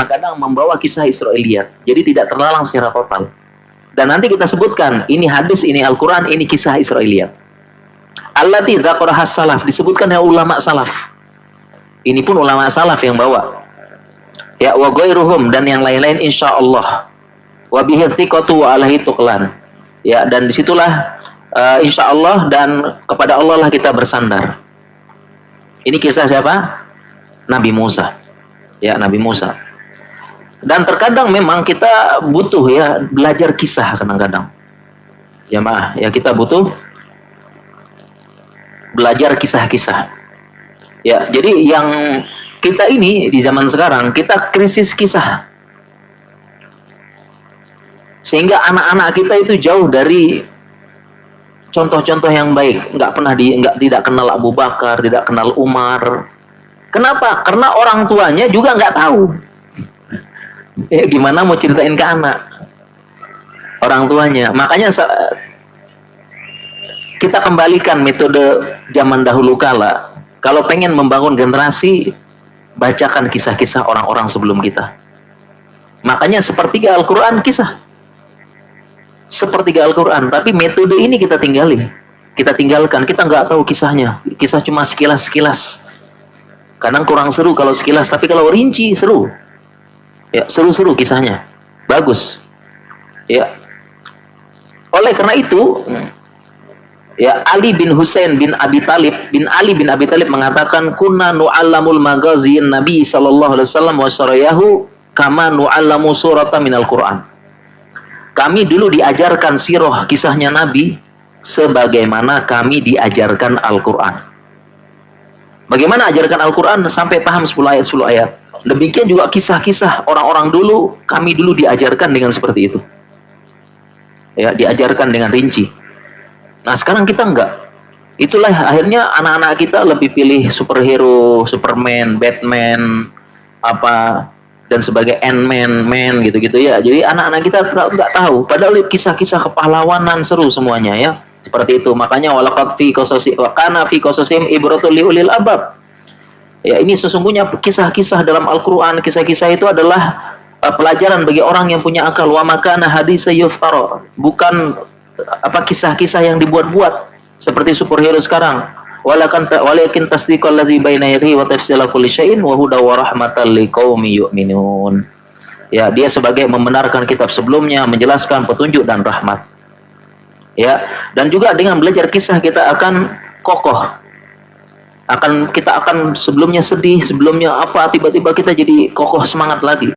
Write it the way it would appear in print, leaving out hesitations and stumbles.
kadang membawa kisah Israiliyat, jadi tidak terlarang secara total. Dan nanti kita sebutkan, ini hadis, ini Al-Quran, ini kisah Israiliyat. Allati dzakaraha salaf, disebutkan oleh ulama salaf. Ini pun ulama salaf yang bawa. Ya, wa ghairuhum, dan yang lain-lain insyaallah. Wa bihi thiqatu wa alaihi tuqlan. Ya, dan disitulah insyaallah dan kepada Allah lah kita bersandar. Ini kisah siapa? Nabi Musa. Ya, Nabi Musa. Dan terkadang memang kita butuh ya belajar kisah kadang-kadang. Ya maaf, ya kita butuh belajar kisah-kisah. Ya, jadi yang kita ini di zaman sekarang kita krisis kisah. Sehingga anak-anak kita itu jauh dari contoh-contoh yang baik, tidak kenal Abu Bakar, tidak kenal Umar. Kenapa? Karena orang tuanya juga nggak tahu. Ya, gimana mau ceritain ke anak orang tuanya? Makanya kita kembalikan metode zaman dahulu kala. Kalau pengen membangun generasi, bacakan kisah-kisah orang-orang sebelum kita. Makanya sepertiga Al-Quran kisah. Sepertiga Al-Quran, tapi metode ini kita tinggalin. Kita tinggalkan, kita nggak tahu kisahnya. Kisah cuma sekilas-sekilas. Kadang kurang seru kalau sekilas, tapi kalau rinci seru. Ya, seru-seru kisahnya. Bagus. Ya. Oleh karena itu, ya, Ali bin Husain bin Abi Talib mengatakan kunna nu'allamul magazin Nabi sallallahu alaihi wasallam wa syarayahu kama nu'allamu surata minal Qur'an. Kami dulu diajarkan sirah kisahnya Nabi sebagaimana kami diajarkan Al-Qur'an. Bagaimana ajarkan Al-Qur'an sampai paham 10 ayat. Demikian juga kisah-kisah orang-orang dulu, kami dulu diajarkan dengan seperti itu. Ya, diajarkan dengan rinci. Nah, sekarang kita enggak. Itulah akhirnya anak-anak kita lebih pilih superhero, Superman, Batman, dan sebagai Ant-Man, gitu-gitu ya. Jadi anak-anak kita enggak tahu. Padahal kisah-kisah kepahlawanan seru semuanya ya. Seperti itu. Makanya walaqad fi qasasi wa kana fi qasasim ibratul liulil albab. Ya, ini sesungguhnya kisah-kisah dalam Al-Quran, kisah-kisah itu adalah pelajaran bagi orang yang punya akal. Wa makana haditsa yuftara, bukan kisah-kisah yang dibuat-buat seperti superhero sekarang. Walakin tasdiqal ladzi baina yadayhi wa tafsila kulli syai'in wa huda wa rahmatan liqaumin yu'minun. Ya, dia sebagai membenarkan kitab sebelumnya, menjelaskan petunjuk dan rahmat. Ya, dan juga dengan belajar kisah kita akan kokoh. Kita akan sebelumnya sedih, sebelumnya tiba-tiba kita jadi kokoh semangat lagi.